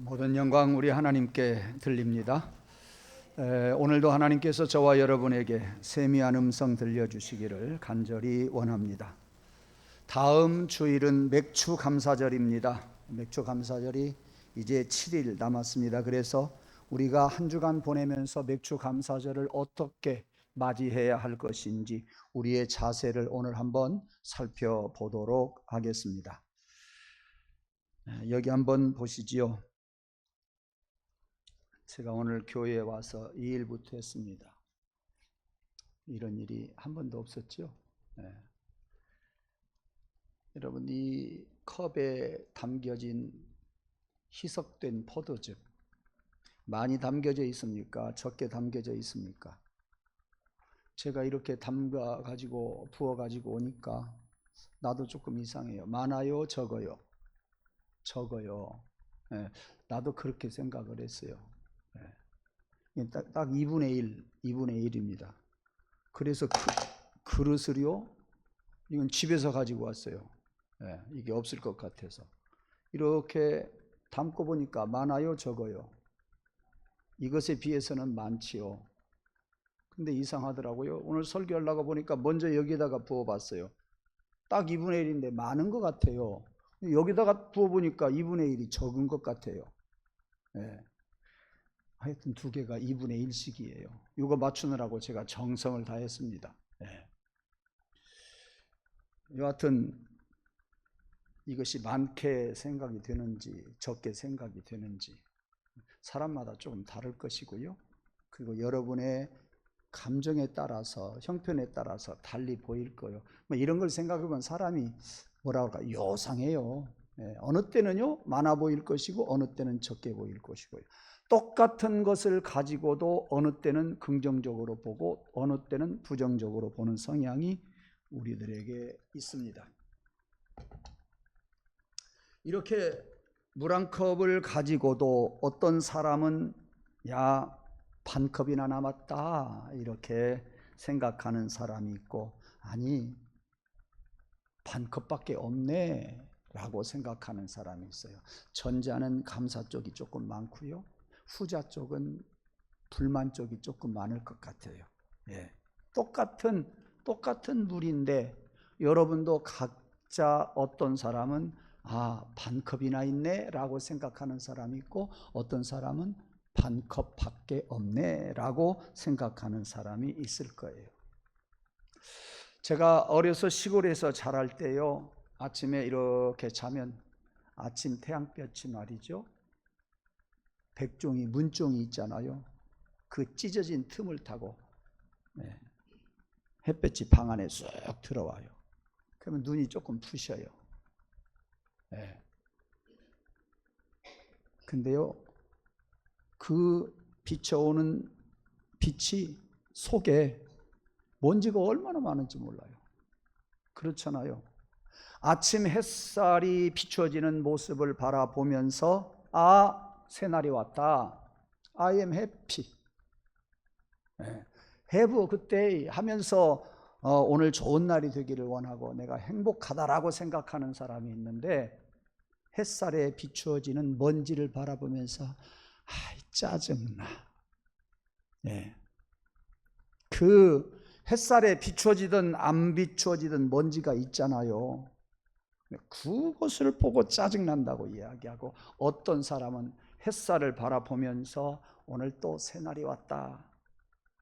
모든 영광 우리 하나님께 들립니다. 오늘도 하나님께서 저와 여러분에게 세미한 음성 들려주시기를 간절히 원합니다. 다음 주일은 맥주 감사절입니다. 맥주 감사절이 이제 7일 남았습니다. 그래서 우리가 한 주간 보내면서 맥주 감사절을 어떻게 맞이해야 할 것인지 우리의 자세를 오늘 한번 살펴보도록 하겠습니다. 여기 한번 보시지요. 제가 오늘 교회에 와서 2일부터 했습니다. 이런 일이 한 번도 없었죠. 여러분, 이 컵에 담겨진 희석된 포도즙 많이 담겨져 있습니까? 적게 담겨져 있습니까? 제가 이렇게 담가 가지고 부어 가지고 오니까 나도 조금 이상해요. 많아요, 적어요? 적어요. 나도 그렇게 생각을 했어요. 딱 2분의 1, 2분의 1입니다. 그래서 그릇을요, 이건 집에서 가지고 왔어요. 이게 없을 것 같아서. 이렇게 담고 보니까 많아요, 적어요? 이것에 비해서는 많지요. 근데 이상하더라고요. 오늘 설교하려고 보니까 먼저 여기다가 부어봤어요. 딱 2분의 1인데 많은 것 같아요. 여기다가 부어보니까 2분의 1이 적은 것 같아요. 하여튼 두 개가 2분의 1씩이에요. 이거 맞추느라고 제가 정성을 다했습니다. 여하튼 이것이 많게 생각이 되는지 적게 생각이 되는지 사람마다 조금 다를 것이고요. 그리고 여러분의 감정에 따라서 형편에 따라서 달리 보일 거예요. 이런 걸 생각해보면 사람이 뭐라 그럴까 요상해요. 어느 때는요 많아 보일 것이고 어느 때는 적게 보일 것이고요. 똑같은 것을 가지고도 어느 때는 긍정적으로 보고 어느 때는 부정적으로 보는 성향이 우리들에게 있습니다. 이렇게 물 한 컵을 가지고도 어떤 사람은 야, 반 컵이나 남았다 이렇게 생각하는 사람이 있고, 아니 반 컵밖에 없네 라고 생각하는 사람이 있어요. 전자는 감사 쪽이 조금 많고요, 후자 쪽은 불만 쪽이 조금 많을 것 같아요. 똑같은 물인데 여러분도 각자 어떤 사람은 반컵이나 있네 라고 생각하는 사람이 있고, 어떤 사람은 반컵밖에 없네 라고 생각하는 사람이 있을 거예요. 제가 어려서 시골에서 자랄 때요, 아침에 이렇게 자면 아침 태양볕이 말이죠, 백종이 문종이 있잖아요. 그 찢어진 틈을 타고 햇볕이 방 안에 쑥 들어와요. 그러면 눈이 조금 부셔요. 근데요, 그 비춰오는 빛이 속에 먼지가 얼마나 많은지 몰라요. 그렇잖아요. 아침 햇살이 비춰지는 모습을 바라보면서 새날이 왔다. I am happy. have a good day 하면서 오늘 좋은 날이 되기를 원하고 내가 행복하다라고 생각하는 사람이 있는데, 햇살에 비추어지는 먼지를 바라보면서 짜증나. 그 햇살에 비추어지든 안 비추어지든 먼지가 있잖아요. 그것을 보고 짜증난다고 이야기하고, 어떤 사람은 햇살을 바라보면서 오늘 또 새날이 왔다,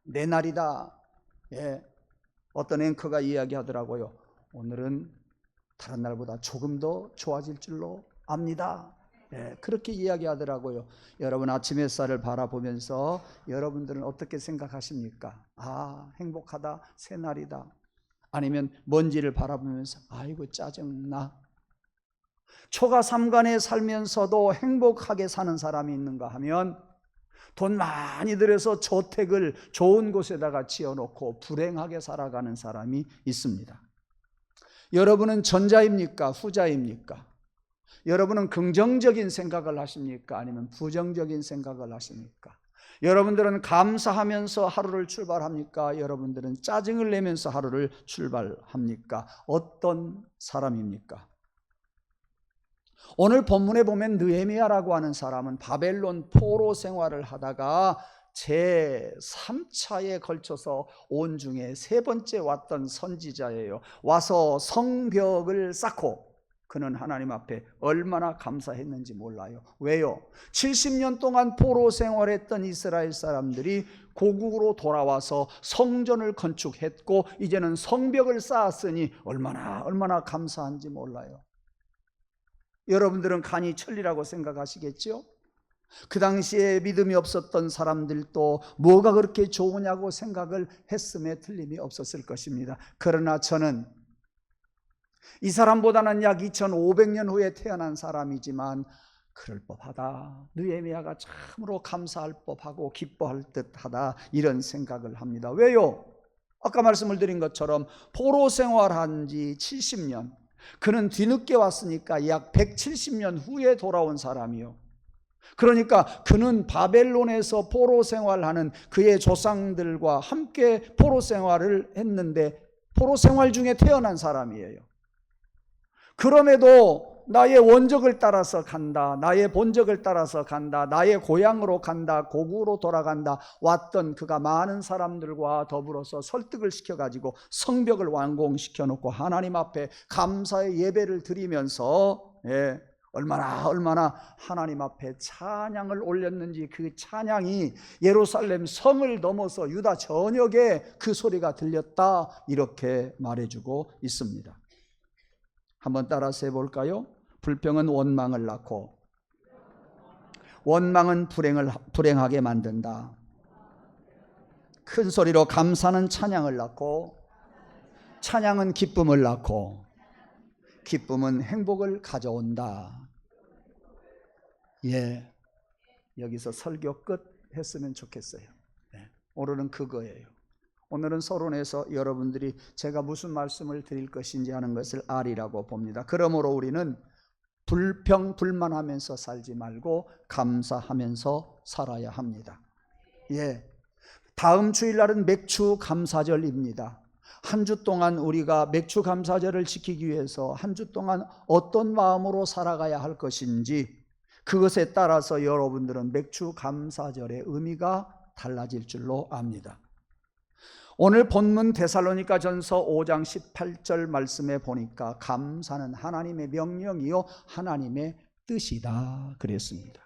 내 날이다. 어떤 앵커가 이야기하더라고요. 오늘은 다른 날보다 조금 더 좋아질 줄로 압니다. 그렇게 이야기하더라고요. 여러분 아침 햇살을 바라보면서 여러분들은 어떻게 생각하십니까? 행복하다, 새날이다. 아니면 먼지를 바라보면서 아이고 짜증나. 초가 삼간에 살면서도 행복하게 사는 사람이 있는가 하면, 돈 많이 들여서 저택을 좋은 곳에다가 지어놓고 불행하게 살아가는 사람이 있습니다. 여러분은 전자입니까? 후자입니까? 여러분은 긍정적인 생각을 하십니까? 아니면 부정적인 생각을 하십니까? 여러분들은 감사하면서 하루를 출발합니까? 여러분들은 짜증을 내면서 하루를 출발합니까? 어떤 사람입니까? 오늘 본문에 보면 느헤미야라고 하는 사람은 바벨론 포로 생활을 하다가 제3차에 걸쳐서 온 중에 세 번째 왔던 선지자예요. 와서 성벽을 쌓고 그는 하나님 앞에 얼마나 감사했는지 몰라요. 왜요? 70년 동안 포로 생활했던 이스라엘 사람들이 고국으로 돌아와서 성전을 건축했고 이제는 성벽을 쌓았으니 얼마나 감사한지 몰라요. 여러분들은 간이 천리라고 생각하시겠죠? 그 당시에 믿음이 없었던 사람들도 뭐가 그렇게 좋으냐고 생각을 했음에 틀림이 없었을 것입니다. 그러나 저는 이 사람보다는 약 2500년 후에 태어난 사람이지만 그럴 법하다, 느헤미야가 참으로 감사할 법하고 기뻐할 듯하다, 이런 생각을 합니다. 왜요? 아까 말씀을 드린 것처럼 포로 생활한 지 70년, 그는 뒤늦게 왔으니까 약 170년 후에 돌아온 사람이요. 그러니까 그는 바벨론에서 포로 생활하는 그의 조상들과 함께 포로 생활을 했는데 포로 생활 중에 태어난 사람이에요. 그럼에도 나의 원적을 따라서 간다, 나의 본적을 따라서 간다, 나의 고향으로 간다, 고국으로 돌아간다 왔던 그가 많은 사람들과 더불어서 설득을 시켜가지고 성벽을 완공시켜 놓고 하나님 앞에 감사의 예배를 드리면서 얼마나 하나님 앞에 찬양을 올렸는지 그 찬양이 예루살렘 성을 넘어서 유다 전역에 그 소리가 들렸다, 이렇게 말해주고 있습니다. 한번 따라서 해볼까요? 불평은 원망을 낳고 원망은 불행하게 만든다. 큰 소리로 감사는 찬양을 낳고 찬양은 기쁨을 낳고 기쁨은 행복을 가져온다. 여기서 설교 끝 했으면 좋겠어요. 오늘은 그거예요. 오늘은 서론에서 여러분들이 제가 무슨 말씀을 드릴 것인지 하는 것을 알이라고 봅니다. 그러므로 우리는 불평 불만하면서 살지 말고 감사하면서 살아야 합니다. 다음 주일날은 맥주 감사절입니다. 한 주 동안 우리가 맥주 감사절을 지키기 위해서 한 주 동안 어떤 마음으로 살아가야 할 것인지, 그것에 따라서 여러분들은 맥주 감사절의 의미가 달라질 줄로 압니다. 오늘 본문 데살로니가 전서 5장 18절 말씀에 보니까 감사는 하나님의 명령이요 하나님의 뜻이다 그랬습니다.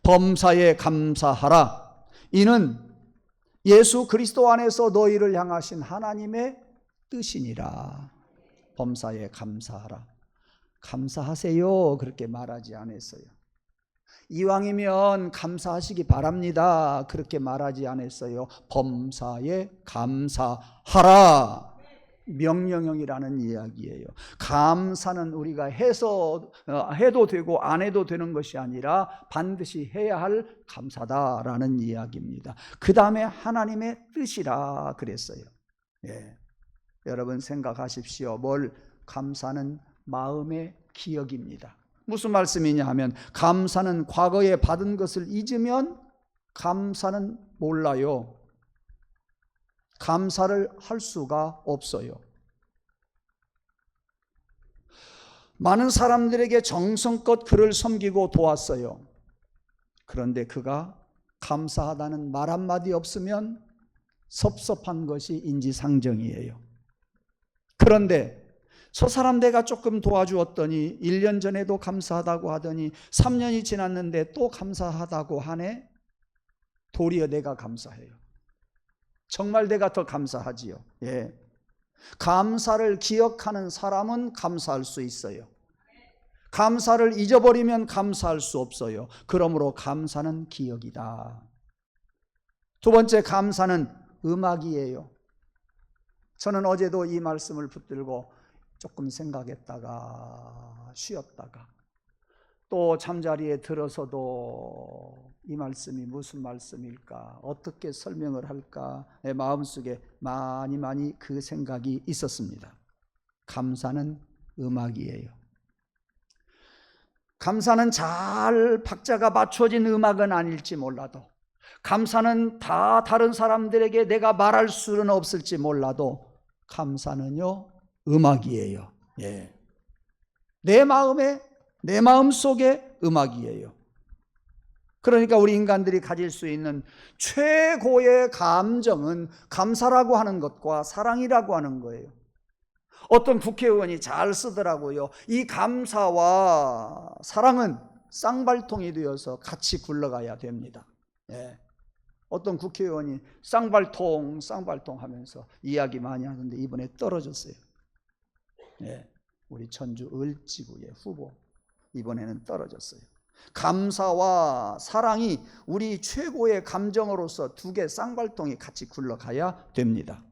범사에 감사하라, 이는 예수 그리스도 안에서 너희를 향하신 하나님의 뜻이니라. 범사에 감사하라, 감사하세요 그렇게 말하지 않았어요. 이왕이면 감사하시기 바랍니다 그렇게 말하지 않았어요. 범사에 감사하라, 명령형이라는 이야기예요. 감사는 우리가 해도 되고 안 해도 되는 것이 아니라 반드시 해야 할 감사다라는 이야기입니다. 그 다음에 하나님의 뜻이라 그랬어요. 여러분 생각하십시오. 감사는 마음의 기억입니다. 무슨 말씀이냐 하면, 감사는 과거에 받은 것을 잊으면 감사는 몰라요. 감사를 할 수가 없어요. 많은 사람들에게 정성껏 그를 섬기고 도왔어요. 그런데 그가 감사하다는 말 한마디 없으면 섭섭한 것이 인지상정이에요. 그런데 저 사람 내가 조금 도와주었더니 1년 전에도 감사하다고 하더니 3년이 지났는데 또 감사하다고 하네. 도리어 내가 감사해요. 정말 내가 더 감사하지요. 감사를 기억하는 사람은 감사할 수 있어요. 감사를 잊어버리면 감사할 수 없어요. 그러므로 감사는 기억이다. 두 번째, 감사는 음악이에요. 저는 어제도 이 말씀을 붙들고 조금 생각했다가 쉬었다가 또 잠자리에 들어서도 이 말씀이 무슨 말씀일까, 어떻게 설명을 할까, 내 마음속에 많이 그 생각이 있었습니다. 감사는 음악이에요. 감사는 잘 박자가 맞춰진 음악은 아닐지 몰라도, 감사는 다 다른 사람들에게 내가 말할 수는 없을지 몰라도 감사는요 음악이에요. 내 마음에 내 마음속의 음악이에요. 그러니까 우리 인간들이 가질 수 있는 최고의 감정은 감사라고 하는 것과 사랑이라고 하는 거예요. 어떤 국회의원이 잘 쓰더라고요. 이 감사와 사랑은 쌍발통이 되어서 같이 굴러가야 됩니다. 예. 어떤 국회의원이 쌍발통 하면서 이야기 많이 하는데 이번에 떨어졌어요. 예. 우리 전주 을지구의 후보 이번에는 떨어졌어요. 감사와 사랑이 우리 최고의 감정으로서 두 개 쌍발통이 같이 굴러가야 됩니다.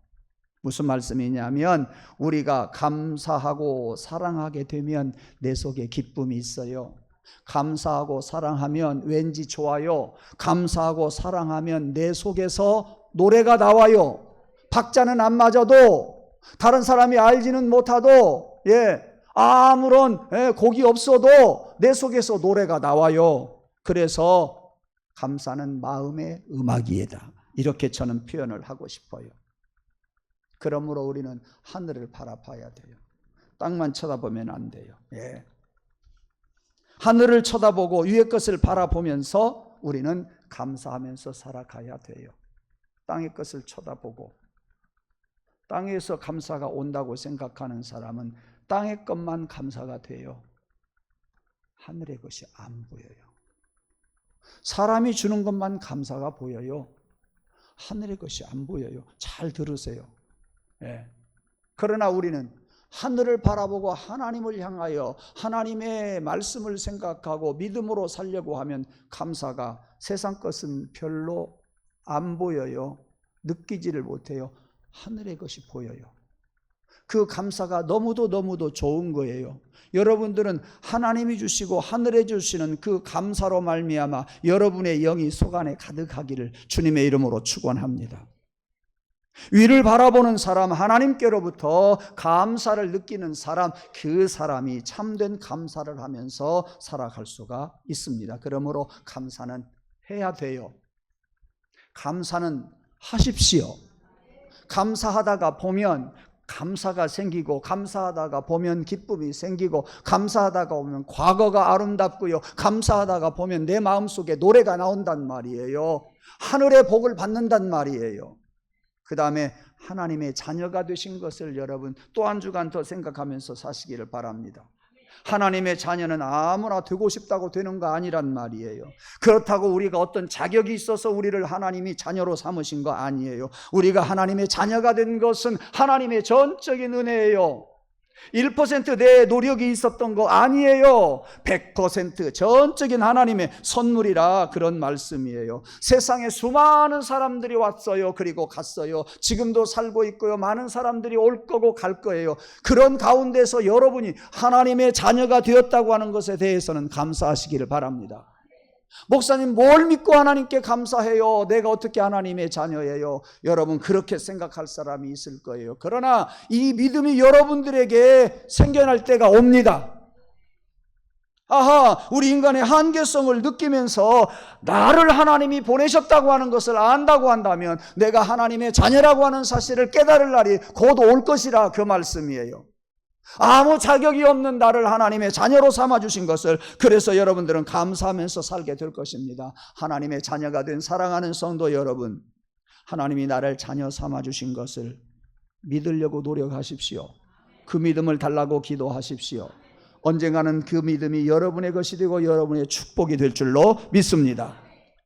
무슨 말씀이냐면 우리가 감사하고 사랑하게 되면 내 속에 기쁨이 있어요. 감사하고 사랑하면 왠지 좋아요. 감사하고 사랑하면 내 속에서 노래가 나와요. 박자는 안 맞아도, 다른 사람이 알지는 못하도, 아무런 곡이 없어도 내 속에서 노래가 나와요. 그래서 감사는 마음의 음악이다. 이렇게 저는 표현을 하고 싶어요. 그러므로 우리는 하늘을 바라봐야 돼요. 땅만 쳐다보면 안 돼요. 하늘을 쳐다보고 위의 것을 바라보면서 우리는 감사하면서 살아가야 돼요. 땅의 것을 쳐다보고 땅에서 감사가 온다고 생각하는 사람은 땅의 것만 감사가 돼요. 하늘의 것이 안 보여요. 사람이 주는 것만 감사가 보여요. 하늘의 것이 안 보여요. 잘 들으세요. 그러나 우리는 하늘을 바라보고 하나님을 향하여 하나님의 말씀을 생각하고 믿음으로 살려고 하면 감사가 세상 것은 별로 안 보여요. 느끼지를 못해요. 하늘의 것이 보여요. 그 감사가 너무도 좋은 거예요. 여러분들은 하나님이 주시고 하늘에 주시는 그 감사로 말미암아 여러분의 영이 속 안에 가득하기를 주님의 이름으로 축원합니다. 위를 바라보는 사람, 하나님께로부터 감사를 느끼는 사람, 그 사람이 참된 감사를 하면서 살아갈 수가 있습니다. 그러므로 감사는 해야 돼요. 감사는 하십시오. 감사하다가 보면 감사가 생기고, 감사하다가 보면 기쁨이 생기고, 감사하다가 보면 과거가 아름답고요, 감사하다가 보면 내 마음속에 노래가 나온단 말이에요. 하늘의 복을 받는단 말이에요. 그 다음에 하나님의 자녀가 되신 것을 여러분 또 한 주간 더 생각하면서 사시기를 바랍니다. 하나님의 자녀는 아무나 되고 싶다고 되는 거 아니란 말이에요. 그렇다고 우리가 어떤 자격이 있어서 우리를 하나님이 자녀로 삼으신 거 아니에요. 우리가 하나님의 자녀가 된 것은 하나님의 전적인 은혜예요. 1% 내 노력이 있었던 거 아니에요. 100% 전적인 하나님의 선물이라 그런 말씀이에요. 세상에 수많은 사람들이 왔어요. 그리고 갔어요. 지금도 살고 있고요. 많은 사람들이 올 거고 갈 거예요. 그런 가운데서 여러분이 하나님의 자녀가 되었다고 하는 것에 대해서는 감사하시기를 바랍니다. 목사님, 뭘 믿고 하나님께 감사해요? 내가 어떻게 하나님의 자녀예요? 여러분, 그렇게 생각할 사람이 있을 거예요. 그러나 이 믿음이 여러분들에게 생겨날 때가 옵니다. 우리 인간의 한계성을 느끼면서 나를 하나님이 보내셨다고 하는 것을 안다고 한다면 내가 하나님의 자녀라고 하는 사실을 깨달을 날이 곧 올 것이라 그 말씀이에요. 아무 자격이 없는 나를 하나님의 자녀로 삼아주신 것을, 그래서 여러분들은 감사하면서 살게 될 것입니다. 하나님의 자녀가 된 사랑하는 성도 여러분, 하나님이 나를 자녀 삼아주신 것을 믿으려고 노력하십시오. 그 믿음을 달라고 기도하십시오. 언젠가는 그 믿음이 여러분의 것이 되고 여러분의 축복이 될 줄로 믿습니다.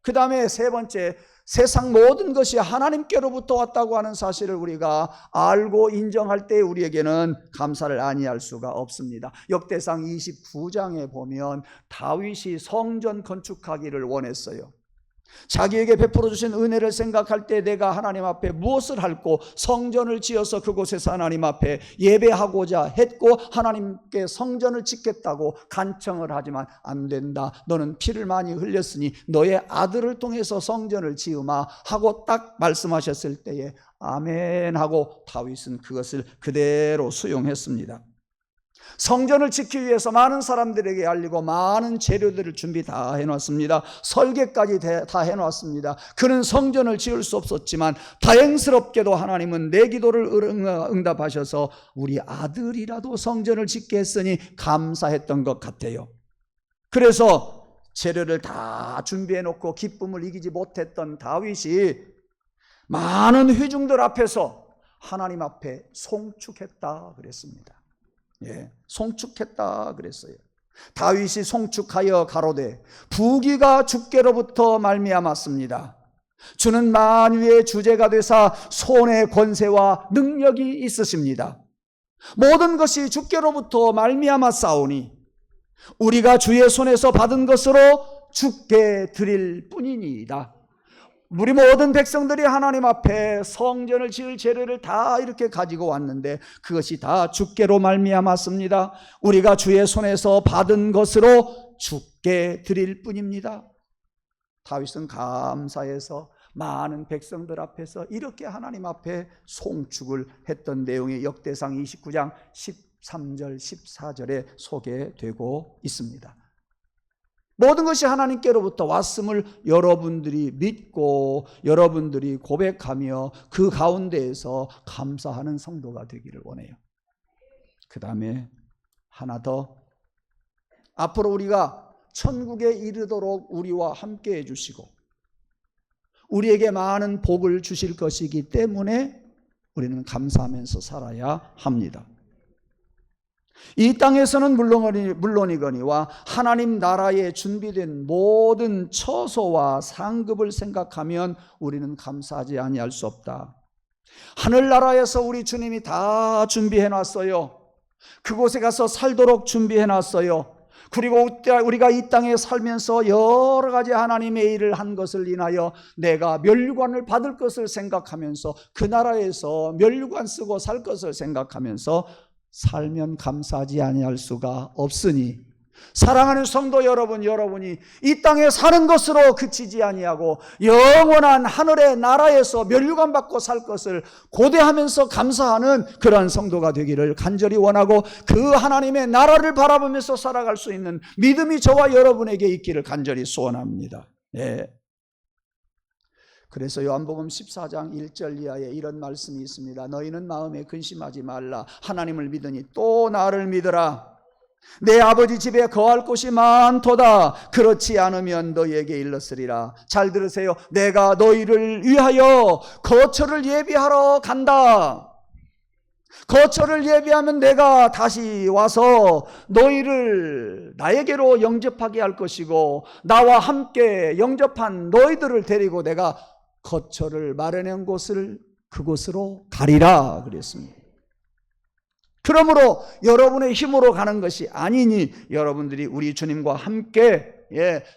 그 다음에 세 번째, 세상 모든 것이 하나님께로부터 왔다고 하는 사실을 우리가 알고 인정할 때 우리에게는 감사를 아니할 수가 없습니다. 역대상 29장에 보면 다윗이 성전 건축하기를 원했어요. 자기에게 베풀어 주신 은혜를 생각할 때 내가 하나님 앞에 무엇을 할고 성전을 지어서 그곳에서 하나님 앞에 예배하고자 했고 하나님께 성전을 짓겠다고 간청을 하지만 안 된다. 너는 피를 많이 흘렸으니 너의 아들을 통해서 성전을 지으마 하고 딱 말씀하셨을 때에 아멘 하고 다윗은 그것을 그대로 수용했습니다. 성전을 짓기 위해서 많은 사람들에게 알리고 많은 재료들을 준비 다 해놨습니다. 설계까지 다 해놨습니다. 그는 성전을 지을 수 없었지만 다행스럽게도 하나님은 내 기도를 응답하셔서 우리 아들이라도 성전을 짓게 했으니 감사했던 것 같아요. 그래서 재료를 다 준비해 놓고 기쁨을 이기지 못했던 다윗이 많은 회중들 앞에서 하나님 앞에 송축했다 그랬습니다. 예, 송축했다 그랬어요. 다윗이 송축하여 가로되 부귀가 주께로부터 말미암았습니다. 주는 만유의 주제가 되사 손의 권세와 능력이 있으십니다. 모든 것이 주께로부터 말미암았사오니 우리가 주의 손에서 받은 것으로 주께 드릴 뿐이니이다. 우리 모든 백성들이 하나님 앞에 성전을 지을 재료를 다 이렇게 가지고 왔는데 그것이 다 주께로 말미암았습니다. 우리가 주의 손에서 받은 것으로 주께 드릴 뿐입니다. 다윗은 감사해서 많은 백성들 앞에서 이렇게 하나님 앞에 송축을 했던 내용이 역대상 29장 13절 14절에 소개되고 있습니다. 모든 것이 하나님께로부터 왔음을 여러분들이 믿고 여러분들이 고백하며 그 가운데에서 감사하는 성도가 되기를 원해요. 그 다음에 하나 더, 앞으로 우리가 천국에 이르도록 우리와 함께 해주시고 우리에게 많은 복을 주실 것이기 때문에 우리는 감사하면서 살아야 합니다. 이 땅에서는 물론이거니와 하나님 나라에 준비된 모든 처소와 상급을 생각하면 우리는 감사하지 아니할 수 없다. 하늘나라에서 우리 주님이 다 준비해 놨어요. 그곳에 가서 살도록 준비해 놨어요. 그리고 우리가 이 땅에 살면서 여러 가지 하나님의 일을 한 것을 인하여 내가 면류관을 받을 것을 생각하면서 그 나라에서 면류관 쓰고 살 것을 생각하면서 살면 감사하지 아니할 수가 없으니, 사랑하는 성도 여러분, 여러분이 이 땅에 사는 것으로 그치지 아니하고 영원한 하늘의 나라에서 면류관 받고 살 것을 고대하면서 감사하는 그러한 성도가 되기를 간절히 원하고 그 하나님의 나라를 바라보면서 살아갈 수 있는 믿음이 저와 여러분에게 있기를 간절히 소원합니다. 네. 그래서 요한복음 14장 1절 이하에 이런 말씀이 있습니다. 너희는 마음에 근심하지 말라. 하나님을 믿으니 또 나를 믿으라. 내 아버지 집에 거할 곳이 많도다. 그렇지 않으면 너희에게 일렀으리라. 잘 들으세요. 내가 너희를 위하여 거처를 예비하러 간다. 거처를 예비하면 내가 다시 와서 너희를 나에게로 영접하게 할 것이고 나와 함께 영접한 너희들을 데리고 내가 거처를 마련한 곳을 그곳으로 가리라 그랬습니다. 그러므로 여러분의 힘으로 가는 것이 아니니 여러분들이 우리 주님과 함께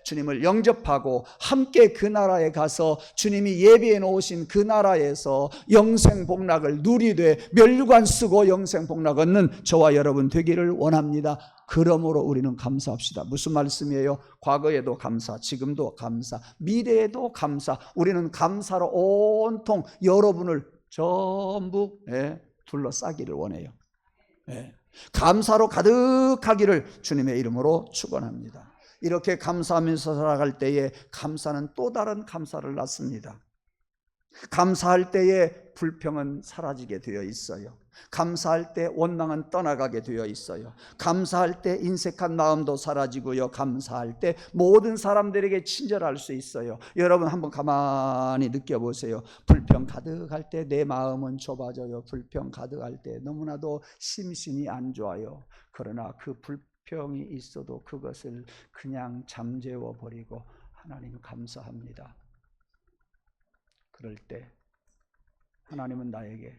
주님을 영접하고 함께 그 나라에 가서 주님이 예비해 놓으신 그 나라에서 영생복락을 누리되 면류관 쓰고 영생복락 얻는 저와 여러분 되기를 원합니다. 그러므로 우리는 감사합시다. 무슨 말씀이에요? 과거에도 감사, 지금도 감사, 미래에도 감사. 우리는 감사로 온통 여러분을 전부 둘러싸기를 원해요. 감사로 가득하기를 주님의 이름으로 축원합니다. 이렇게 감사하면서 살아갈 때에 감사는 또 다른 감사를 낳습니다. 감사할 때에 불평은 사라지게 되어 있어요. 감사할 때 원망은 떠나가게 되어 있어요. 감사할 때 인색한 마음도 사라지고요. 감사할 때 모든 사람들에게 친절할 수 있어요. 여러분 한번 가만히 느껴보세요. 불평 가득할 때 내 마음은 좁아져요. 불평 가득할 때 너무나도 심신이 안 좋아요. 그러나 그 불평이 있어도 그것을 그냥 잠재워 버리고 하나님 감사합니다. 그럴 때 하나님은 나에게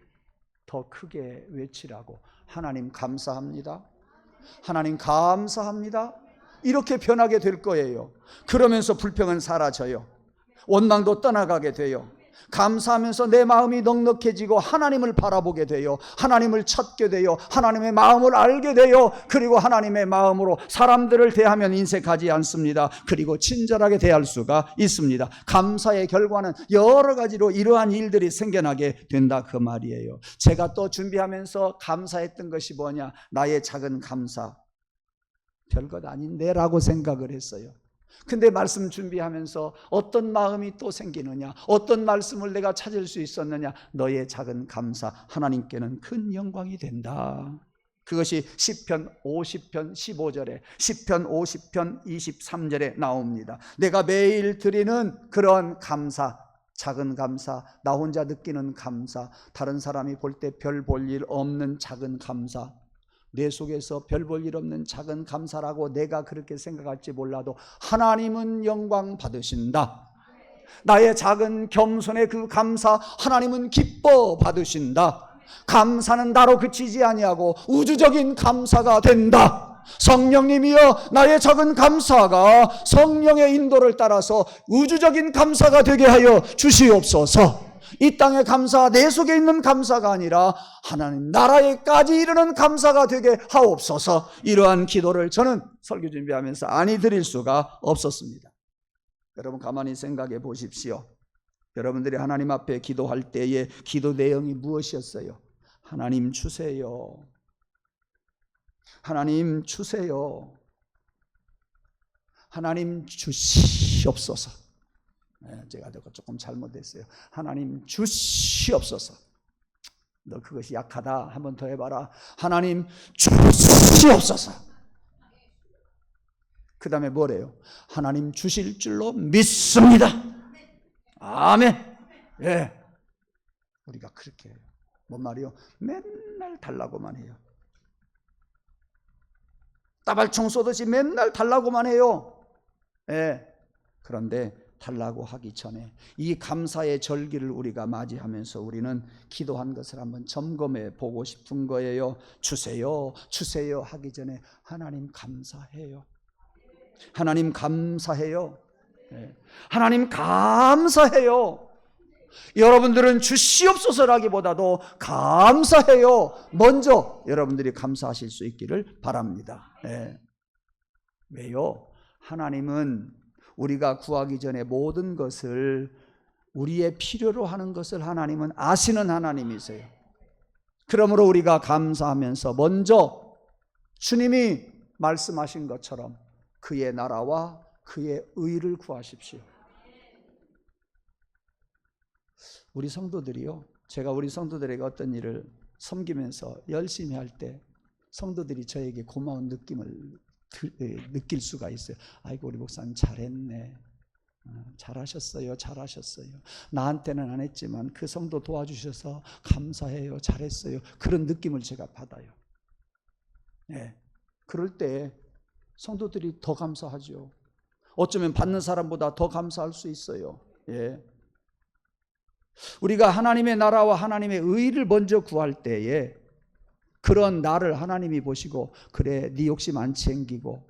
더 크게 외치라고 하나님 감사합니다. 하나님 감사합니다. 이렇게 변하게 될 거예요. 그러면서 불평은 사라져요. 원망도 떠나가게 돼요. 감사하면서 내 마음이 넉넉해지고 하나님을 바라보게 돼요. 하나님을 찾게 돼요. 하나님의 마음을 알게 돼요. 그리고 하나님의 마음으로 사람들을 대하면 인색하지 않습니다. 그리고 친절하게 대할 수가 있습니다. 감사의 결과는 여러 가지로 이러한 일들이 생겨나게 된다 그 말이에요. 제가 또 준비하면서 감사했던 것이 뭐냐? 나의 작은 감사, 별것 아닌데 라고 생각을 했어요. 근데 말씀 준비하면서 어떤 마음이 또 생기느냐, 어떤 말씀을 내가 찾을 수 있었느냐, 너의 작은 감사 하나님께는 큰 영광이 된다. 그것이 시편 50편 15절에, 시편 50편 23절에 나옵니다. 내가 매일 드리는 그런 감사, 작은 감사, 나 혼자 느끼는 감사, 다른 사람이 볼 때 별 볼 일 없는 작은 감사, 내 속에서 별 볼 일 없는 작은 감사라고 내가 그렇게 생각할지 몰라도 하나님은 영광 받으신다. 나의 작은 겸손의 그 감사 하나님은 기뻐 받으신다. 감사는 나로 그치지 아니하고 우주적인 감사가 된다. 성령님이여, 나의 작은 감사가 성령의 인도를 따라서 우주적인 감사가 되게 하여 주시옵소서. 이 땅의 감사, 내 속에 있는 감사가 아니라 하나님 나라에까지 이르는 감사가 되게 하옵소서. 이러한 기도를 저는 설교 준비하면서 아니 드릴 수가 없었습니다. 여러분 가만히 생각해 보십시오. 여러분들이 하나님 앞에 기도할 때의 기도 내용이 무엇이었어요? 하나님 주세요. 하나님 주세요. 하나님 주시옵소서. 제가 조금 잘못했어요. 하나님 주시옵소서. 너 그것이 약하다. 한 번 더 해봐라. 하나님 주시옵소서. 그 다음에 뭐래요? 하나님 주실 줄로 믿습니다. 아멘. 예. 우리가 그렇게 해요. 뭔 말이요? 맨날 달라고만 해요. 따발총 쏘듯이 맨날 달라고만 해요. 예. 그런데 달라고 하기 전에 이 감사의 절기를 우리가 맞이하면서 우리는 기도한 것을 한번 점검해 보고 싶은 거예요. 주세요, 주세요 하기 전에 하나님 감사해요. 하나님 감사해요. 네. 하나님 감사해요. 여러분들은 주시옵소서라기보다도 감사해요. 먼저 여러분들이 감사하실 수 있기를 바랍니다. 네. 왜요? 하나님은 우리가 구하기 전에 모든 것을 우리의 필요로 하는 것을 하나님은 아시는 하나님이세요. 그러므로 우리가 감사하면서 먼저 주님이 말씀하신 것처럼 그의 나라와 그의 의를 구하십시오. 우리 성도들이요, 제가 우리 성도들에게 어떤 일을 섬기면서 열심히 할 때 성도들이 저에게 고마운 느낌을 느낄 수가 있어요. 아이고 우리 목사님 잘했네, 잘하셨어요, 잘하셨어요. 나한테는 안 했지만 그 성도 도와주셔서 감사해요, 잘했어요. 그런 느낌을 제가 받아요. 네. 그럴 때 성도들이 더 감사하죠. 어쩌면 받는 사람보다 더 감사할 수 있어요. 예. 우리가 하나님의 나라와 하나님의 의를 먼저 구할 때에 그런 나를 하나님이 보시고, 그래 네 욕심 안 챙기고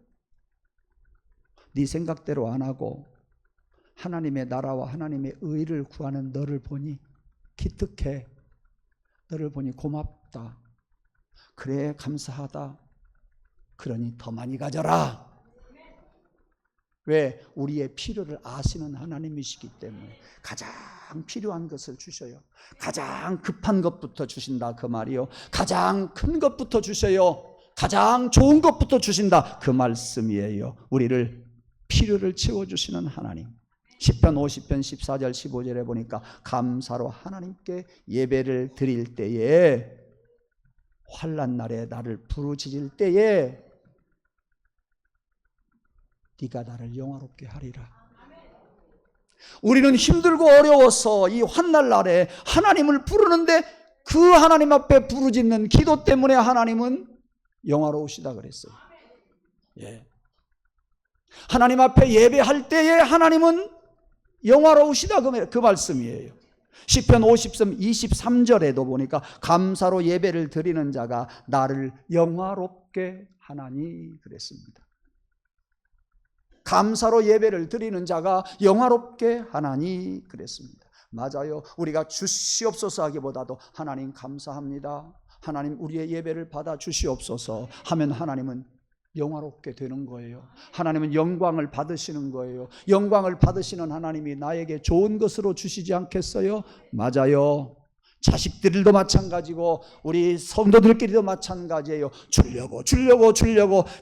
네 생각대로 안 하고 하나님의 나라와 하나님의 의를 구하는 너를 보니 기특해. 너를 보니 고맙다. 그래 감사하다. 그러니 더 많이 가져라. 왜? 우리의 필요를 아시는 하나님이시기 때문에 가장 필요한 것을 주셔요. 가장 급한 것부터 주신다 그 말이요. 가장 큰 것부터 주셔요. 가장 좋은 것부터 주신다 그 말씀이에요. 우리를 필요를 채워주시는 하나님. 시편 50편 14절 15절에 보니까 감사로 하나님께 예배를 드릴 때에, 환난 날에 나를 부르짖을 때에 네가 나를 영화롭게 하리라. 우리는 힘들고 어려워서 이 환난 날에 하나님을 부르는데 그 하나님 앞에 부르짖는 기도 때문에 하나님은 영화로우시다 그랬어요. 예. 하나님 앞에 예배할 때에 하나님은 영화로우시다 그 말씀이에요. 시편 50편 23절에도 보니까 감사로 예배를 드리는 자가 나를 영화롭게 하나니 그랬습니다. 감사로 예배를 드리는 자가 영화롭게 하나니 그랬습니다. 맞아요. 우리가 주시옵소서 하기보다도 하나님 감사합니다, 하나님 우리의 예배를 받아 주시옵소서 하면 하나님은 영화롭게 되는 거예요. 하나님은 영광을 받으시는 거예요. 영광을 받으시는 하나님이 나에게 좋은 것으로 주시지 않겠어요? 맞아요. 자식들도 마찬가지고 우리 성도들끼리도 마찬가지예요. 주려고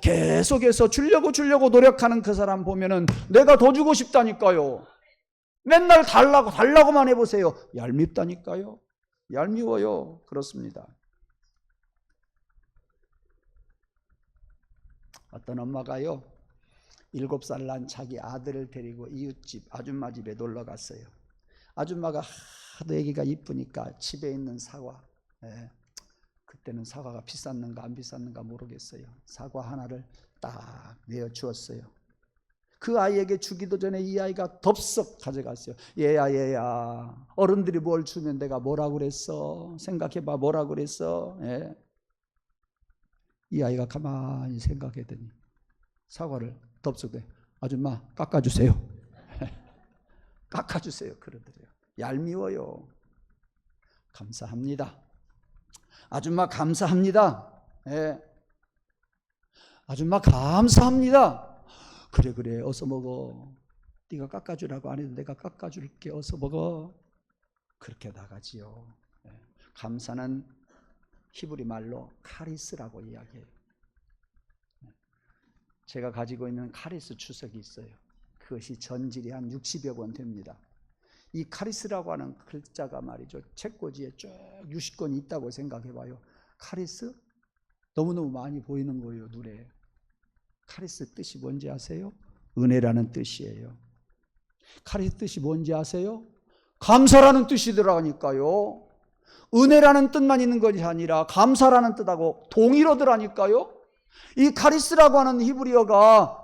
계속해서 주려고 노력하는 그 사람 보면은 내가 더 주고 싶다니까요. 맨날 달라고만 해보세요. 얄밉다니까요. 얄미워요. 그렇습니다. 어떤 엄마가요, 7살 난 자기 아들을 데리고 이웃집 아줌마 집에 놀러 갔어요. 아줌마가 하도 애기가 이쁘니까 집에 있는 사과, 그때는 사과가 비쌌는가 안 비쌌는가 모르겠어요. 사과 하나를 딱 내어 주었어요. 그 아이에게 주기도 전에 이 아이가 덥석 가져갔어요. 얘야 어른들이 뭘 주면 내가 뭐라고 그랬어? 생각해봐, 뭐라고 그랬어? 이 아이가 가만히 생각했더니 사과를 덥석대, 아줌마 깎아주세요. 깎아주세요 그러더래요. 얄미워요. 감사합니다. 아줌마 감사합니다. 아줌마 감사합니다. 그래 어서 먹어. 네가 깎아주라고 안 해도 내가 깎아줄게. 어서 먹어. 그렇게 나가지요. 감사는 히브리 말로 카리스라고 이야기해요. 제가 가지고 있는 카리스 주석이 있어요. 그것이 전질이 한 60여 권 됩니다. 이 카리스라고 하는 글자가 말이죠, 책꽂이에 쭉 60권이 있다고 생각해봐요. 카리스? 너무너무 많이 보이는 거예요, 눈에. 카리스 뜻이 뭔지 아세요? 은혜라는 뜻이에요. 카리스 뜻이 뭔지 아세요? 감사라는 뜻이더라니까요. 은혜라는 뜻만 있는 것이 아니라 감사라는 뜻하고 동일어더라니까요. 이 카리스라고 하는 히브리어가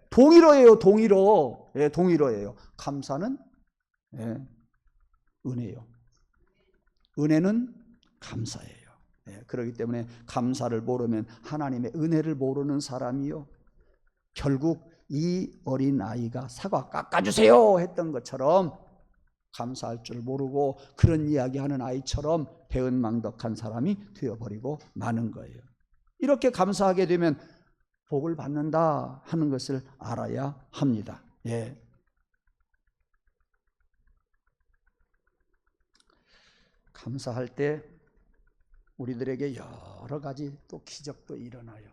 동일어예요. 동일어예요. 감사는 은혜요. 은혜는 감사예요. 그렇기 때문에 감사를 모르면 하나님의 은혜를 모르는 사람이요, 결국 이 어린 아이가 사과 깎아주세요 했던 것처럼 감사할 줄 모르고 그런 이야기하는 아이처럼 배은망덕한 사람이 되어버리고 마는 거예요. 이렇게 감사하게 되면 복을 받는다 하는 것을 알아야 합니다. 감사할 때 우리들에게 여러 가지 또 기적도 일어나요.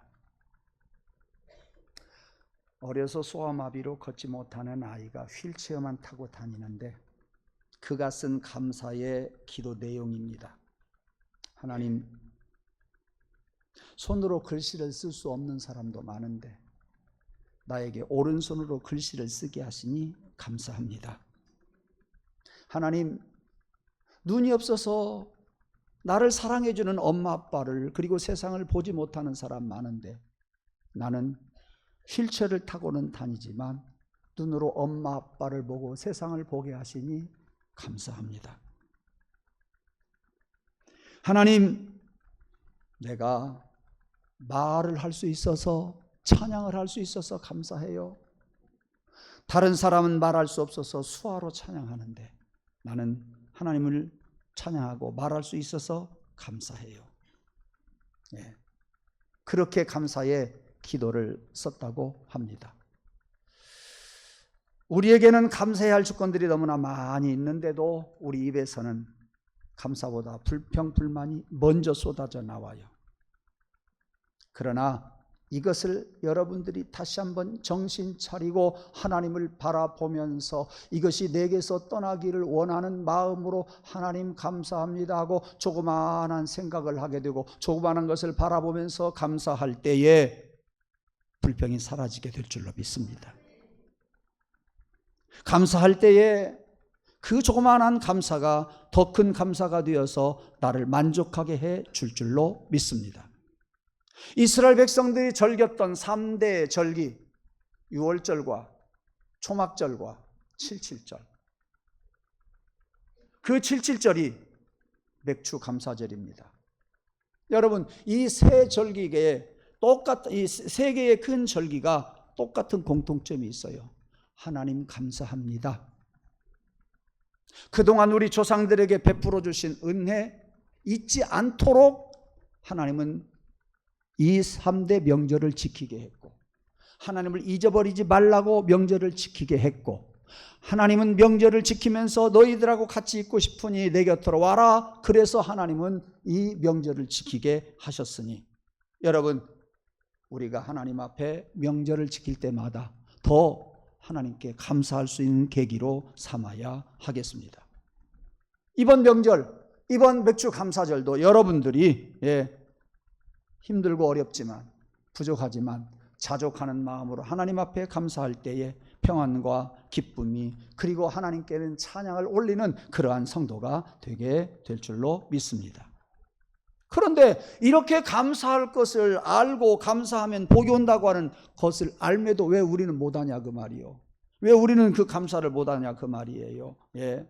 어려서 소아마비로 걷지 못하는 아이가 휠체어만 타고 다니는데 그가 쓴 감사의 기도 내용입니다. 하나님, 손으로 글씨를 쓸 수 없는 사람도 많은데 나에게 오른손으로 글씨를 쓰게 하시니 감사합니다. 하나님, 눈이 없어서 나를 사랑해주는 엄마 아빠를, 그리고 세상을 보지 못하는 사람 많은데 나는 휠체어를 타고는 다니지만 눈으로 엄마 아빠를 보고 세상을 보게 하시니 감사합니다. 하나님, 내가 말을 할 수 있어서, 찬양을 할 수 있어서 감사해요. 다른 사람은 말할 수 없어서 수화로 찬양하는데 나는 하나님을 찬양하고 말할 수 있어서 감사해요. 그렇게 감사의 기도를 썼다고 합니다. 우리에게는 감사해야 할 조건들이 너무나 많이 있는데도 우리 입에서는 감사보다 불평, 불만이 먼저 쏟아져 나와요. 그러나 이것을 여러분들이 다시 한번 정신 차리고 하나님을 바라보면서 이것이 내게서 떠나기를 원하는 마음으로 하나님 감사합니다 하고 조그마한 생각을 하게 되고 조그마한 것을 바라보면서 감사할 때에 불평이 사라지게 될 줄로 믿습니다. 감사할 때에 그 조그마한 감사가 더 큰 감사가 되어서 나를 만족하게 해 줄 줄로 믿습니다. 이스라엘 백성들이 즐겼던 3대 절기, 유월절과 초막절과 칠칠절, 그 칠칠절이 맥주 감사절입니다. 여러분, 이 세 절기에 이 세 개의 큰 절기가 똑같은 공통점이 있어요. 하나님 감사합니다. 그동안 우리 조상들에게 베풀어 주신 은혜 잊지 않도록 하나님은 이 3대 명절을 지키게 했고, 하나님을 잊어버리지 말라고 명절을 지키게 했고, 하나님은 명절을 지키면서 너희들하고 같이 있고 싶으니 내 곁으로 와라. 그래서 하나님은 이 명절을 지키게 하셨으니 여러분, 우리가 하나님 앞에 명절을 지킬 때마다 더 하나님께 감사할 수 있는 계기로 삼아야 하겠습니다. 이번 명절, 이번 맥주 감사절도 여러분들이 힘들고 어렵지만, 부족하지만 자족하는 마음으로 하나님 앞에 감사할 때에 평안과 기쁨이 그리고 하나님께는 찬양을 올리는 그러한 성도가 되게 될 줄로 믿습니다. 그런데 이렇게 감사할 것을 알고 감사하면 복이 온다고 하는 것을 알매도 왜 우리는 못하냐 그 말이요. 왜 우리는 그 감사를 못하냐 그 말이에요. 예.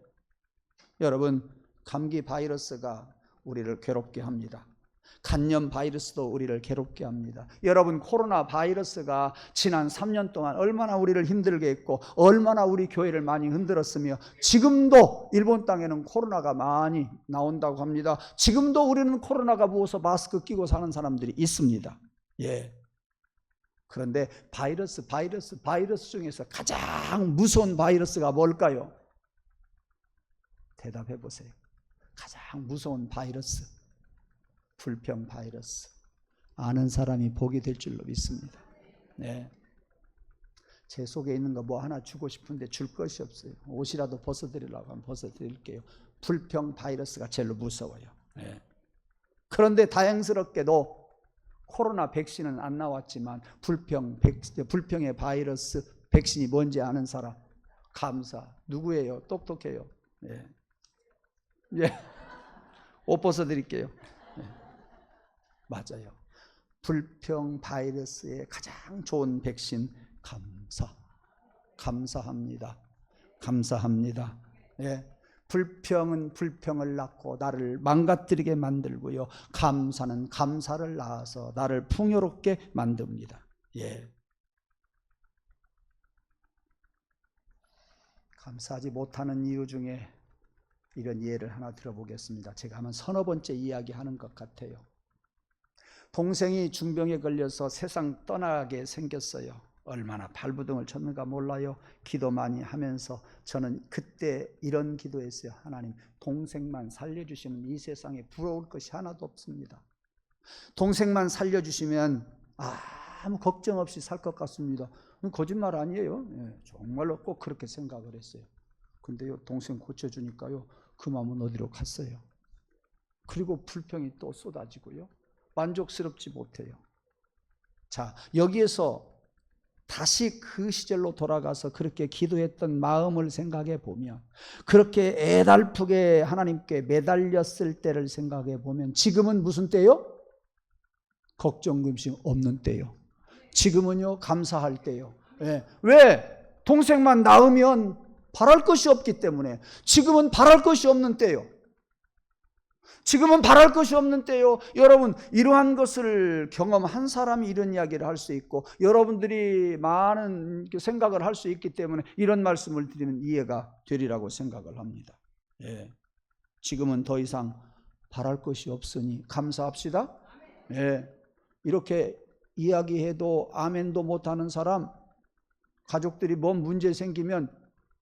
여러분, 감기 바이러스가 우리를 괴롭게 합니다. 간염 바이러스도 우리를 괴롭게 합니다. 여러분, 코로나 바이러스가 지난 3년 동안 얼마나 우리를 힘들게 했고 얼마나 우리 교회를 많이 흔들었으며 지금도 일본 땅에는 코로나가 많이 나온다고 합니다. 지금도 우리는 코로나가 무서워서 마스크 끼고 사는 사람들이 있습니다. 예. 그런데 바이러스 중에서 가장 무서운 바이러스가 뭘까요? 대답해 보세요. 가장 무서운 바이러스, 불평 바이러스. 아는 사람이 복이 될 줄로 믿습니다. 네. 제 속에 있는 거 뭐 하나 주고 싶은데 줄 것이 없어요. 옷이라도 벗어드리려고 하면 벗어드릴게요. 불평 바이러스가 제일 무서워요. 네. 그런데 다행스럽게도 코로나 백신은 안 나왔지만 불평의 바이러스 백신이 뭔지 아는 사람? 감사. 누구예요? 똑똑해요. 예. 예. 옷 벗어드릴게요. 예. 맞아요. 불평 바이러스의 가장 좋은 백신 감사. 감사합니다. 감사합니다. 예. 불평은 불평을 낳고 나를 망가뜨리게 만들고요. 감사는 감사를 낳아서 나를 풍요롭게 만듭니다. 예. 감사하지 못하는 이유 중에 이런 예를 하나 들어보겠습니다. 제가 한 서너 번째 이야기하는 것 같아요. 동생이 중병에 걸려서 세상 떠나게 생겼어요. 얼마나 발부둥을 쳤는가 몰라요. 기도 많이 하면서 저는 그때 이런 기도했어요. 하나님, 동생만 살려주시면 이 세상에 부러울 것이 하나도 없습니다. 동생만 살려주시면 아무 걱정 없이 살 것 같습니다. 거짓말 아니에요. 예, 정말로 꼭 그렇게 생각을 했어요. 근데요, 동생 고쳐주니까요, 그 마음은 어디로 갔어요. 그리고 불평이 또 쏟아지고요, 만족스럽지 못해요. 자, 여기에서 다시 그 시절로 돌아가서 그렇게 기도했던 마음을 생각해 보면, 그렇게 애달프게 하나님께 매달렸을 때를 생각해 보면 지금은 무슨 때요? 걱정 근심 없는 때요. 지금은요, 감사할 때요. 예. 왜? 동생만 낳으면 바랄 것이 없기 때문에. 지금은 바랄 것이 없는 때요. 지금은 바랄 것이 없는 때요. 여러분, 이러한 것을 경험한 사람이 이런 이야기를 할 수 있고 여러분들이 많은 생각을 할 수 있기 때문에 이런 말씀을 드리면 이해가 되리라고 생각을 합니다. 예. 지금은 더 이상 바랄 것이 없으니 감사합시다. 예. 이렇게 이야기해도 아멘도 못하는 사람, 가족들이 뭔 문제 생기면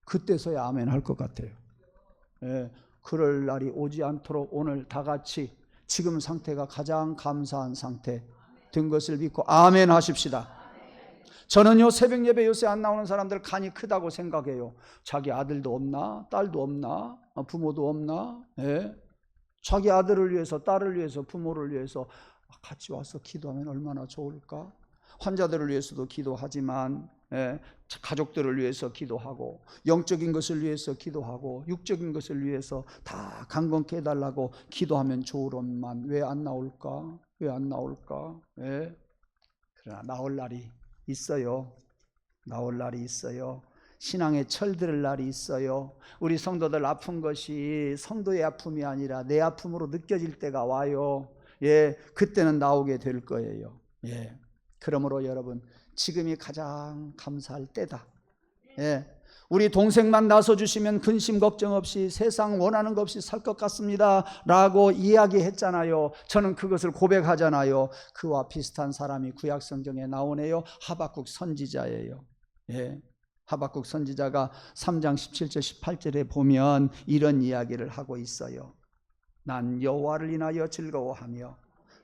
그때서야 아멘 할 것 같아요. 예. 그럴 날이 오지 않도록 오늘 다 같이 지금 상태가 가장 감사한 상태 된 것을 믿고 아멘 하십시다. 저는요, 새벽 예배 요새 안 나오는 사람들 간이 크다고 생각해요. 자기 아들도 없나? 딸도 없나? 부모도 없나? 예? 자기 아들을 위해서, 딸을 위해서, 부모를 위해서 같이 와서 기도하면 얼마나 좋을까? 환자들을 위해서도 기도하지만, 예, 가족들을 위해서 기도하고, 영적인 것을 위해서 기도하고, 육적인 것을 위해서 다 강건케 해달라고 기도하면 좋으련만 왜 안 나올까? 왜 안 나올까? 예? 그러나 나올 날이 있어요. 나올 날이 있어요. 신앙에 철들을 날이 있어요. 우리 성도들 아픈 것이 성도의 아픔이 아니라 내 아픔으로 느껴질 때가 와요. 예, 그때는 나오게 될 거예요. 예. 그러므로 여러분, 지금이 가장 감사할 때다. 예. 우리 동생만 나서주시면 근심 걱정 없이 세상 원하는 것 없이 살 것 같습니다 라고 이야기했잖아요. 저는 그것을 고백하잖아요. 그와 비슷한 사람이 구약성경에 나오네요. 하박국 선지자예요. 예. 하박국 선지자가 3장 17절 18절에 보면 이런 이야기를 하고 있어요. 난 여호와를 인하여 즐거워하며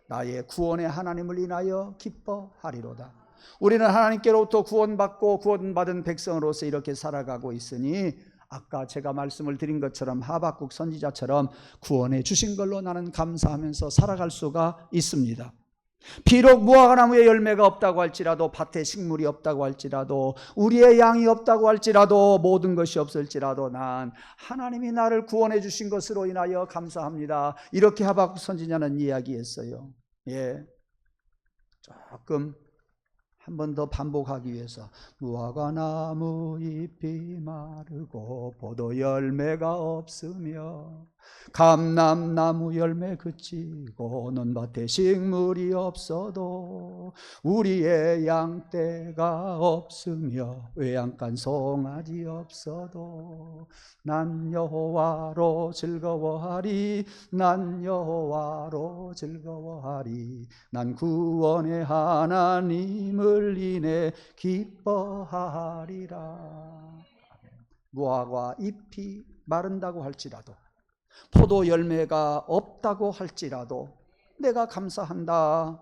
나의 구원의 하나님을 인하여 기뻐하리로다. 우리는 하나님께로부터 구원받고 구원받은 백성으로서 이렇게 살아가고 있으니 아까 제가 말씀을 드린 것처럼 하박국 선지자처럼 구원해 주신 걸로 나는 감사하면서 살아갈 수가 있습니다. 비록 무화과나무에 열매가 없다고 할지라도, 밭에 식물이 없다고 할지라도, 우리의 양이 없다고 할지라도, 모든 것이 없을지라도 난 하나님이 나를 구원해 주신 것으로 인하여 감사합니다. 이렇게 하박국 선지자는 이야기했어요. 예, 조금 한 번 더 반복하기 위해서, 무화과나무 잎이 마르고 포도 열매가 없으며 감람나무 열매 그치고 논밭에 식물이 없어도 우리의 양떼가 없으며 외양간 송아지 없어도 난 여호와로 즐거워하리. 난 여호와로 즐거워하리. 난 구원의 하나님을 인해 기뻐하리라. 무화과 잎이 마른다고 할지라도, 포도 열매가 없다고 할지라도 내가 감사한다.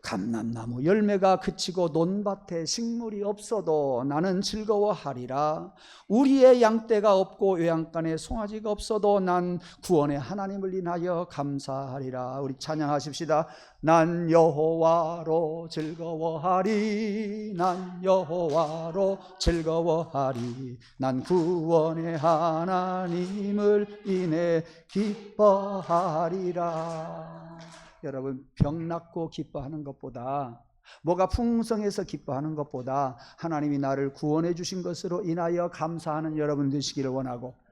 감람나무 열매가 그치고 논밭에 식물이 없어도 나는 즐거워하리라. 우리의 양떼가 없고 외양간에 송아지가 없어도 난 구원의 하나님을 인하여 감사하리라. 우리 찬양하십시다. 난 여호와로 즐거워하리. 난 여호와로 즐거워하리. 난 구원의 하나님을 인해 기뻐하리라. 여러분, 병 낫고 기뻐하는 것보다, 뭐가 풍성해서 기뻐하는 것보다 하나님이 나를 구원해 주신 것으로 인하여 감사하는 여러분 되시기를 원하고,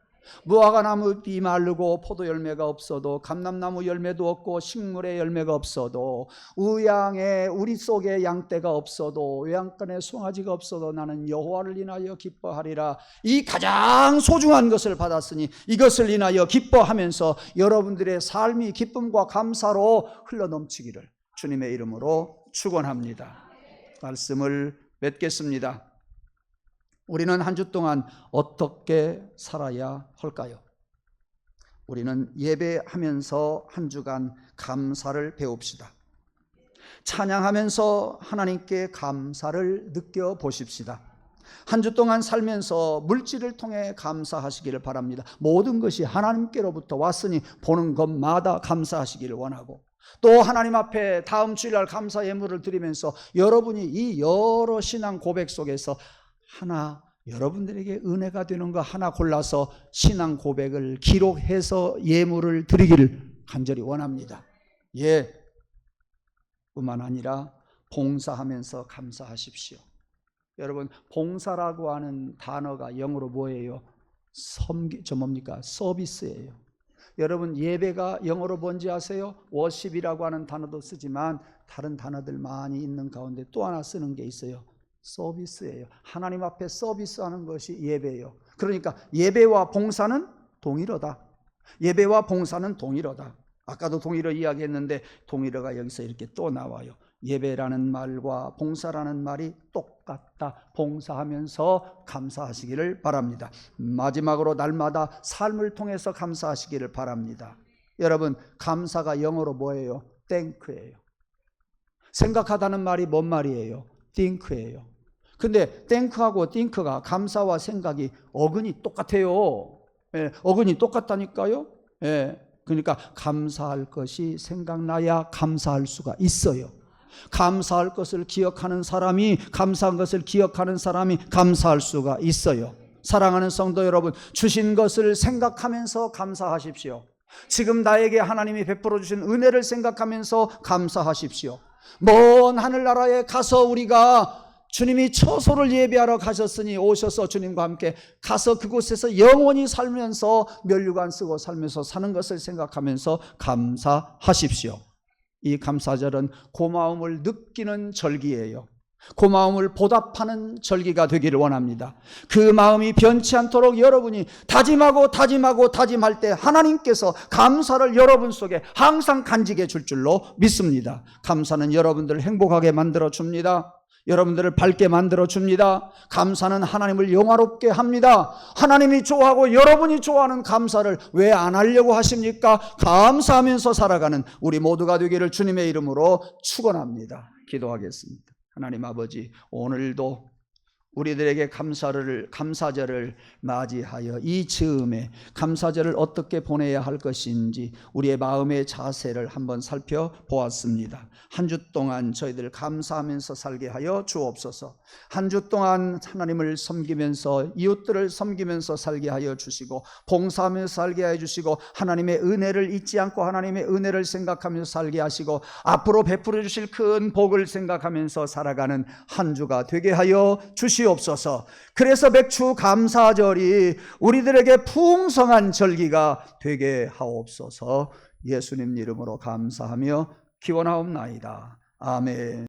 무화과나무 잎이 마르고 포도 열매가 없어도, 감람나무 열매도 없고 식물의 열매가 없어도, 우양에 우리 속에 양떼가 없어도, 외양간에 송아지가 없어도 나는 여호와를 인하여 기뻐하리라. 이 가장 소중한 것을 받았으니 이것을 인하여 기뻐하면서 여러분들의 삶이 기쁨과 감사로 흘러넘치기를 주님의 이름으로 축원합니다. 말씀을 맺겠습니다. 우리는 한 주 동안 어떻게 살아야 할까요? 우리는 예배하면서 한 주간 감사를 배웁시다. 찬양하면서 하나님께 감사를 느껴보십시다. 한 주 동안 살면서 물질을 통해 감사하시기를 바랍니다. 모든 것이 하나님께로부터 왔으니 보는 것마다 감사하시기를 원하고, 또 하나님 앞에 다음 주일날 감사 예물을 드리면서 여러분이 이 여러 신앙 고백 속에서 하나, 여러분들에게 은혜가 되는 거 하나 골라서 신앙 고백을 기록해서 예물을 드리기를 간절히 원합니다. 예, 뿐만 아니라 봉사하면서 감사하십시오. 여러분, 봉사라고 하는 단어가 영어로 뭐예요? 뭡니까? 서비스예요. 여러분, 예배가 영어로 뭔지 아세요? 워십이라고 하는 단어도 쓰지만 다른 단어들 많이 있는 가운데 또 하나 쓰는 게 있어요. 서비스예요. 하나님 앞에 서비스하는 것이 예배예요. 그러니까 예배와 봉사는 동일어다. 예배와 봉사는 동일어다. 아까도 동일어 이야기했는데 동일어가 여기서 이렇게 또 나와요. 예배라는 말과 봉사라는 말이 똑같다. 봉사하면서 감사하시기를 바랍니다. 마지막으로 날마다 삶을 통해서 감사하시기를 바랍니다. 여러분, 감사가 영어로 뭐예요? 땡크예요. 생각하다는 말이 뭔 말이에요? think예요. 근데 think하고 think가 감사와 생각이 어근이 똑같아요. 예, 어근이 똑같다니까요. 예, 그러니까 감사할 것이 생각나야 감사할 수가 있어요. 감사할 것을 기억하는 사람이, 감사한 것을 기억하는 사람이 감사할 수가 있어요. 사랑하는 성도 여러분, 주신 것을 생각하면서 감사하십시오. 지금 나에게 하나님이 베풀어 주신 은혜를 생각하면서 감사하십시오. 먼 하늘나라에 가서 우리가 주님이 처소를 예배하러 가셨으니 오셔서 주님과 함께 가서 그곳에서 영원히 살면서 면류관 쓰고 살면서 사는 것을 생각하면서 감사하십시오. 이 감사절은 고마움을 느끼는 절기예요. 고마움을 보답하는 절기가 되기를 원합니다. 그 마음이 변치 않도록 여러분이 다짐할 때 하나님께서 감사를 여러분 속에 항상 간직해 줄 줄로 믿습니다. 감사는 여러분들을 행복하게 만들어 줍니다. 여러분들을 밝게 만들어 줍니다. 감사는 하나님을 영화롭게 합니다. 하나님이 좋아하고 여러분이 좋아하는 감사를 왜 안 하려고 하십니까? 감사하면서 살아가는 우리 모두가 되기를 주님의 이름으로 축원합니다. 기도하겠습니다. 하나님 아버지, 오늘도 우리들에게 감사절을 맞이하여 이 즈음에 감사절을 어떻게 보내야 할 것인지 우리의 마음의 자세를 한번 살펴보았습니다. 한 주 동안 저희들 감사하면서 살게 하여 주옵소서. 한 주 동안 하나님을 섬기면서 이웃들을 섬기면서 살게 하여 주시고 봉사하면서 살게 하여 주시고 하나님의 은혜를 잊지 않고 하나님의 은혜를 생각하면서 살게 하시고 앞으로 베풀어 주실 큰 복을 생각하면서 살아가는 한 주가 되게 하여 주시옵소서. 그래서 맥주 감사절이 우리들에게 풍성한 절기가 되게 하옵소서. 예수님 이름으로 감사하며 기원하옵나이다. 아멘.